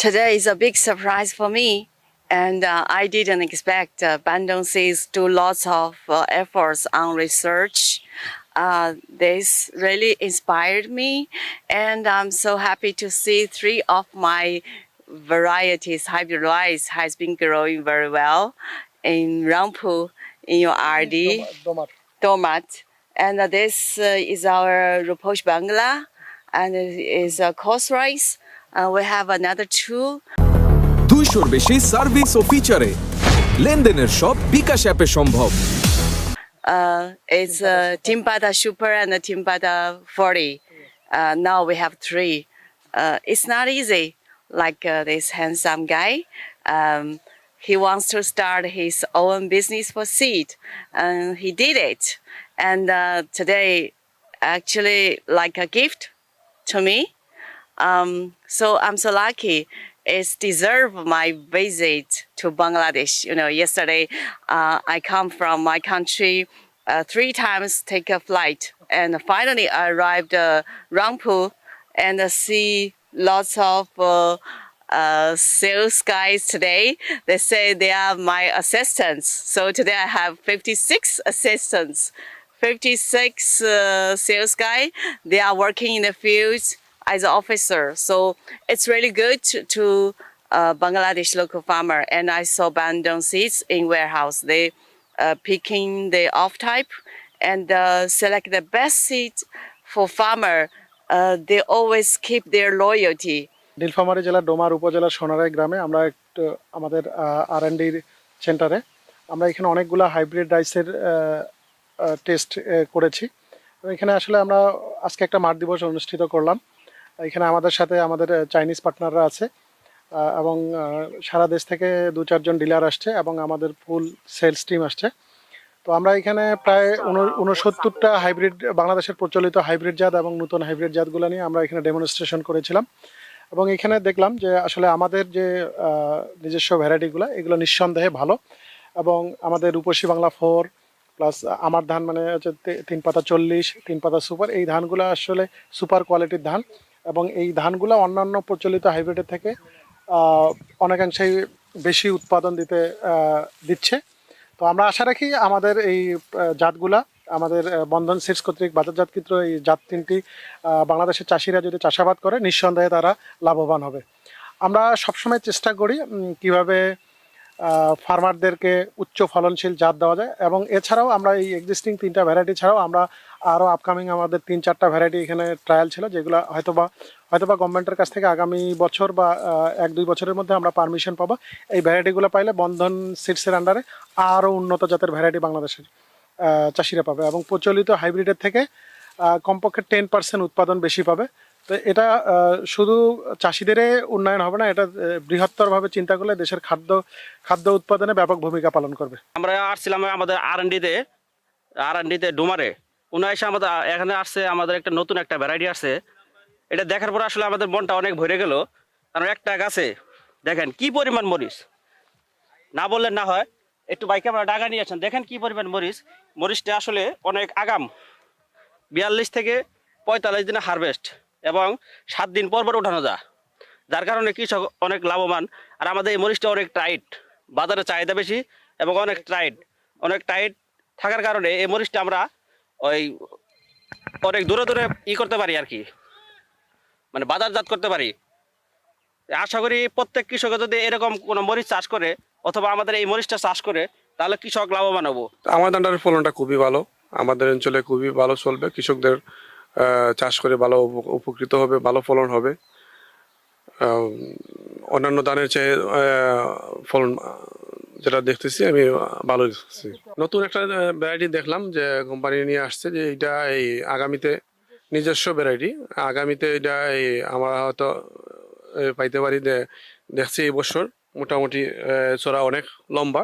Today is a big surprise for me, and I didn't expect Bandung Seeds do lots of efforts on research. This really inspired me, and I'm so happy to see 3 of my varieties, hybrid rice, has been growing very well in Rangpu, in your RD, Tomat. And this is our Ruposh Bangla, and it is a coarse rice. We have another 2. 200-র বেশি service ও ফিচারে লেনদেনের সব বিকাশ অ্যাপে সম্ভব। It's Timpada Super and Timpada 40. Now we have 3. It's not easy, like this handsome guy. He wants to start his own business for seed, and he did it. And today, actually, like a gift to me. So I'm so lucky. It's deserve my visit to Bangladesh. You know, yesterday I come from my country 3 times, take a flight, and finally I arrived Rangpu and see lots of sales guys today. They say they are my assistants. So today I have 56 assistants, 56 sales guy. They are working in the fields as an officer. So it's really good to Bangladesh local farmer. And I saw Bandung Seeds in warehouse. They picking the off type and select the best seed for farmer. They always keep their loyalty. Nilphamari জেলার ডোমার উপজেলার সোনারাই গ্রামে আমরা একটু আমাদের R&D সেন্টারে আমরা এখানে অনেকগুলো হাইব্রিড রাইসের টেস্ট করেছি। এখানে আসলে আমরা আজকে একটা মাঠ দিবস অনুষ্ঠিত করলাম। এখানে আমাদের সাথে আমাদের চাইনিজ পার্টনাররা আছে এবং সারা দেশ থেকে 2-4 জন ডিলার আসছে এবং আমাদের ফুল সেলস টিম আসছে। তো আমরা এখানে প্রায় 69টা হাইব্রিড, বাংলাদেশের প্রচলিত হাইব্রিড জাত এবং নতুন হাইব্রিড জাতগুলো নিয়ে আমরা এখানে ডেমনস্ট্রেশন করেছিলাম। এবং এখানে দেখলাম যে আসলে আমাদের যে নিজস্ব ভ্যারাইটিগুলো এগুলো নিঃসন্দেহে ভালো। এবং আমাদের রূপসী বাংলা 4 প্লাস আমার ধান মানে হচ্ছে 3 পাতা 40, 3 পাতা সুপার, এই ধানগুলো আসলে সুপার কোয়ালিটির ধান এবং এই ধানগুলো অন্যান্য প্রচলিত হাইব্রিডের থেকে অনেকাংশেই বেশি উৎপাদন দিচ্ছে। তো আমরা আশা রাখি আমাদের এই জাতগুলা, আমাদের বন্ধন সিডস কর্তৃক বাজারজাতকৃত এই জাত 3টি বাংলাদেশের চাষিরা যদি চাষাবাদ করে নিঃসন্দেহে তারা লাভবান হবে। আমরা সবসময় চেষ্টা করি কিভাবে ফার্মারদেরকে উচ্চ ফলনশীল জাত দেওয়া যায় এবং এছাড়াও আমরা এই এক্সিস্টিং 3টা ভ্যারাইটি ছাড়াও আমরা আরও আপকামিং আমাদের 3-4টা ভ্যারাইটি এখানে ট্রায়াল ছিল, যেগুলো হয়তোবা গভর্নমেন্টের কাছ থেকে আগামী বছর বা 1-2 বছরের মধ্যে আমরা পারমিশন পাবো। এই ভ্যারাইটিগুলো পাইলে বন্ধন সিডসের আন্ডারে আরও উন্নত জাতের ভ্যারাইটি বাংলাদেশের চাষিরা পাবে এবং প্রচলিত হাইব্রিডের থেকে কমপক্ষে 10% উৎপাদন বেশি পাবে। তো এটা শুধু চাষিদের উন্নয়ন হবে না, এটা বৃহত্তরভাবে চিন্তা করলে দেশের খাদ্য উৎপাদনে ব্যাপক ভূমিকা পালন করবে। আমরা আসছিলাম আমাদের আর&ডিতে ডোমারে, এসে আমাদের এখানে আসছে আমাদের একটা নতুন একটা ভ্যারাইটি আসছে। এটা দেখার পর আসলে আমাদের মনটা অনেক ভরে গেল, কারণ একটা গাছে দেখেন কি পরিমাণ মরিচ, না বললে না হয়। একটু বাইকে আমরা ডাকা নিয়ে আসছেন, দেখেন কি পরিমাণ মরিচটা আসলে অনেক আগাম। 42 থেকে 45 দিনে হারভেস্ট এবং 7 দিন পর উঠানো যায়, যার কারণে কৃষক অনেক লাভবান। আর আমাদের এই মরিচটা অনেক টাইট, বাজারে চাহিদা বেশি এবং অনেক টাইট থাকার কারণে এই মরিচটা আমরা অনেক দূরে করতে পারি আর কি, মানে বাজারজাত করতে পারি। আশা করি প্রত্যেক কৃষক যদি এরকম কোনো মরিচ চাষ করে অথবা আমাদের এই মরিচটা চাষ করে তাহলে কৃষক লাভবান হবো। আমাদের ধানের ফলনটা খুবই ভালো, আমাদের অঞ্চলে খুবই ভালো চলবে। কৃষকদের চাষ করে ভালো উপকৃত হবে, ভালো ফলন হবে। অন্যান্য ধানের চেয়ে ফলন যেটা দেখতেছি আমি ভালো দেখতেছি। নতুন একটা ভ্যারাইটি দেখলাম যে কোম্পানি নিয়ে আসছে, যে এটা এই আগামীতে নিজস্ব ভ্যারাইটি, আগামীতে এটা এই আমরা হয়তো পাইতে পারি। দেখছি এই বছর মোটামুটি চড়া অনেক লম্বা।